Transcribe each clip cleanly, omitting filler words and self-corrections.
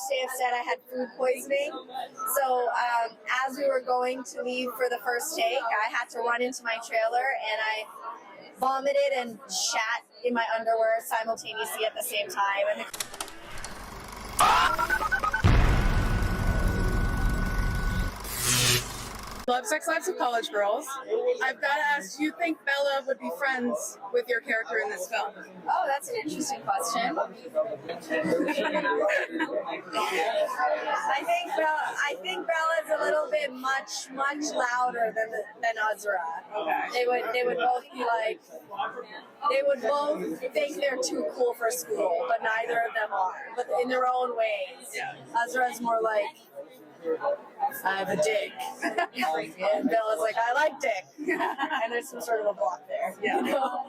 first day of set, I had food poisoning. So as we were going to leave for the first take, I had to run into my trailer and I vomited and shat in my underwear simultaneously at the same time. And Love Sex Lives of College Girls. I've got to ask, do you think Bella would be friends with your character in this film? oh, that's an interesting question. I think Bella's a little bit much louder than Azra. Okay. They would both be like, they would both think they're too cool for school, but neither of them are. But in their own ways. Azra's more like, I have a dick. And Bella's like, I like dick. And there's some sort of a block there. Yeah. You know?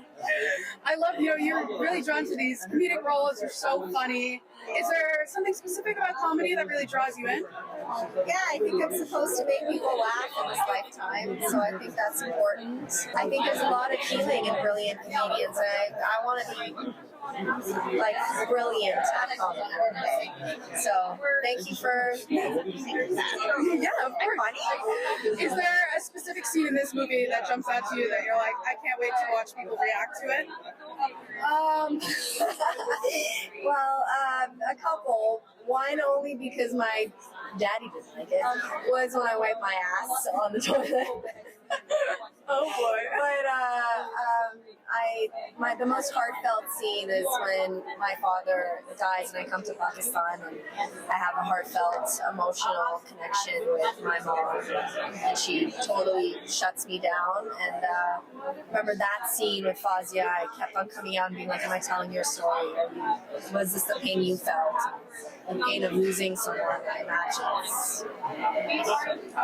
I love, you're really drawn to these comedic roles. You're so funny. Is there something specific about comedy that really draws you in? Yeah, I think I'm supposed to make people laugh in this lifetime, so I think that's important. I think there's a lot of healing in brilliant comedians, and I want to be like brilliant at comedy. So thank you for Yeah, of course. funny. Is there a specific scene in this movie that jumps out to you that you're like, I can't wait to watch people react to it? Well, a couple. One only because my daddy didn't like it. Was when I wiped my ass on the toilet. Oh boy. But the most heartfelt scene is when my father dies and I come to Pakistan and I have a heartfelt, emotional connection with my mom, and she totally shuts me down. And remember that scene with Fazia? I kept on coming out and being like, "Am I telling your story? Was this the pain you felt? The pain of losing someone?" I imagine it's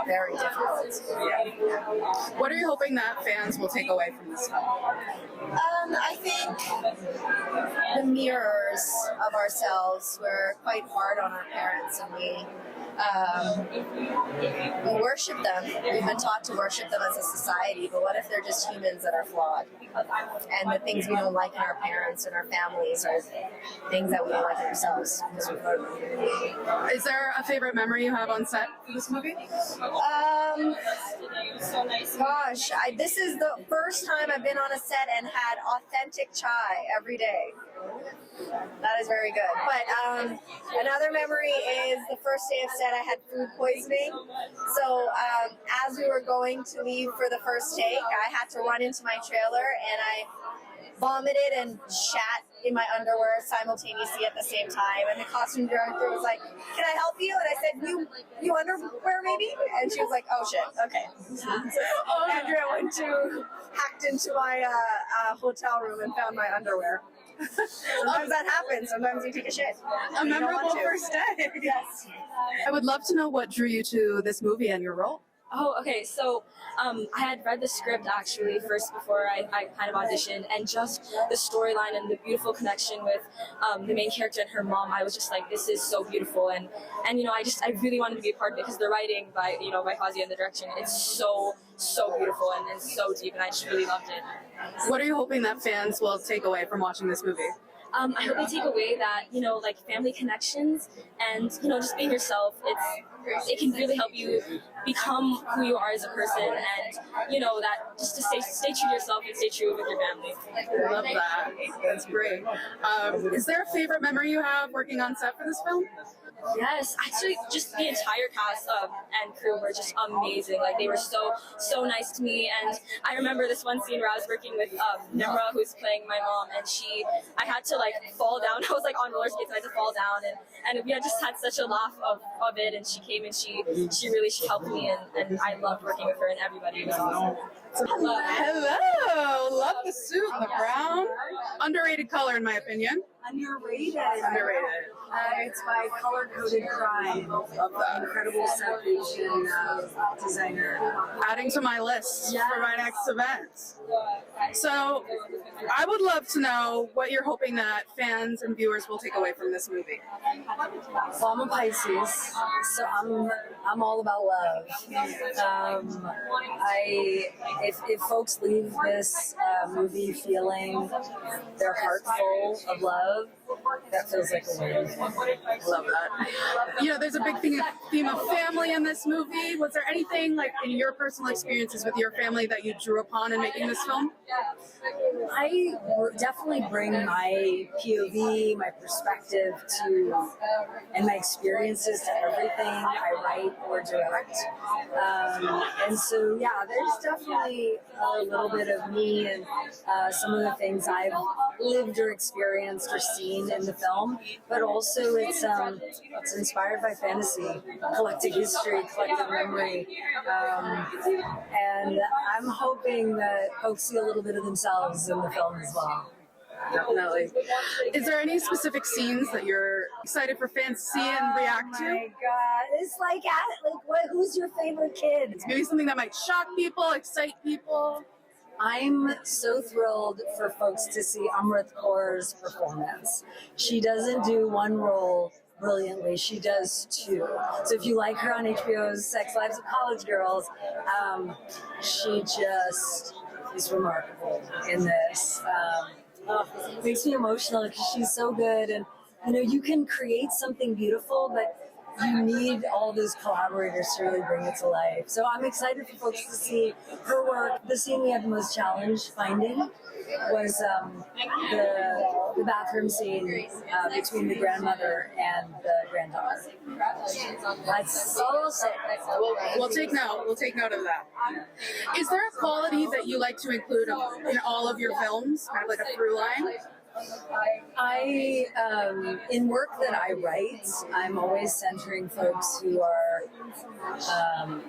very difficult. What are you hoping that fans will take away from this film? I think the mirrors of ourselves. We're quite hard on our parents, and we worship them. We've been taught to worship them as a society, but what if they're just humans that are flawed? And the things we don't like in our parents and our families are things that we don't like in ourselves. Is there a favorite memory you have on set for this movie? Gosh, this is the first time I've been on a set and had authentic chai every day. That is very good. But another memory is the first day of set, I had food poisoning. So as we were going to leave for the first take, I had to run into my trailer and I vomited and shat in my underwear simultaneously at the same time. And the costume director was like, "Can I help you?" And I said, you underwear maybe? And she was like, "Oh shit, okay." So Andrea hacked into my hotel room and found my underwear. Sometimes that happens. Sometimes you take a shit. A memorable first day. Yes. I would love to know what drew you to this movie and your role. Oh, okay. So I had read the script actually first before I kind of auditioned, and just the storyline and the beautiful connection with the main character and her mom. I was just like, this is so beautiful, and you know, I really wanted to be a part of it because the writing by Fazia and the direction, it's so beautiful and it's so deep, and I just really loved it. What are you hoping that fans will take away from watching this movie? I hope they take away that, like family connections and, just being yourself. It can really help you become who you are as a person, and, that just to stay true to yourself and stay true with your family. I love that. That's great. Is there a favorite memory you have working on set for this film? Yes, actually, just the entire cast and crew were just amazing. Like, they were so nice to me. And I remember this one scene where I was working with Nimra, who's playing my mom, and I had to fall down. I was on roller skates and I had to fall down, and we had just had such a laugh of it. And she came and she really helped me, and I loved working with her and everybody. It was awesome. Hello, love the suit, the brown. Underrated color in my opinion. Underrated. It's by color-coded crime of the incredible South Asian designer. Adding to my list for my next event. So, I would love to know what you're hoping that fans and viewers will take away from this movie. Well, I'm a Pisces, so I'm all about love. If folks leave this movie feeling their heart full of love, that feels like a win. Love that. You know, there's a big theme of family in this movie. Was there anything like in your personal experiences with your family that you drew upon in making this film? I definitely bring my POV, my perspective to, and my experiences to everything I write or direct. And so, yeah, there's definitely a little bit of me and some of the things I've lived or experienced or seen in the film, but also it's inspired by fantasy, collective history, collective memory, and I'm hoping that folks see a little bit of themselves in the film as well. Definitely. Is there any specific scenes that you're excited for fans to see and react to? Oh my God, it's like who's your favorite kid? Maybe something that might shock people, excite people. I'm so thrilled for folks to see Amrit Kaur's performance. She doesn't do one role brilliantly, she does two. So if you like her on HBO's Sex Lives of College Girls, she just is remarkable in this. It makes me emotional because she's so good, and you know, you can create something beautiful, but you need all those collaborators to really bring it to life. So I'm excited for folks to see her work. The scene we had the most challenge finding was the bathroom scene between the grandmother and the granddaughter. That's all I'll say. We'll take note. We'll take note of that. Is there a quality that you like to include in all of your films, kind of like a through line? In work that I write, I'm always centering folks who are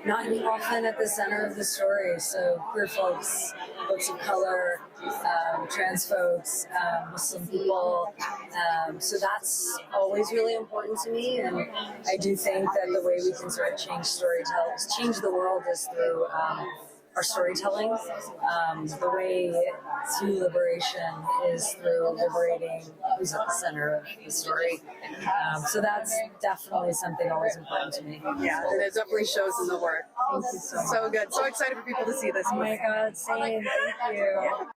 not often at the center of the story. So queer folks, folks of color, trans folks, Muslim people. So that's always really important to me. And I do think that the way we can sort of change the world is through our storytelling. The way to liberation is through liberating who's at the center of the story. So that's definitely something always important to me. Yeah, and it definitely shows in the work. Thank you so much. So good. So excited for people to see this Oh movie. my God, same. Thank you.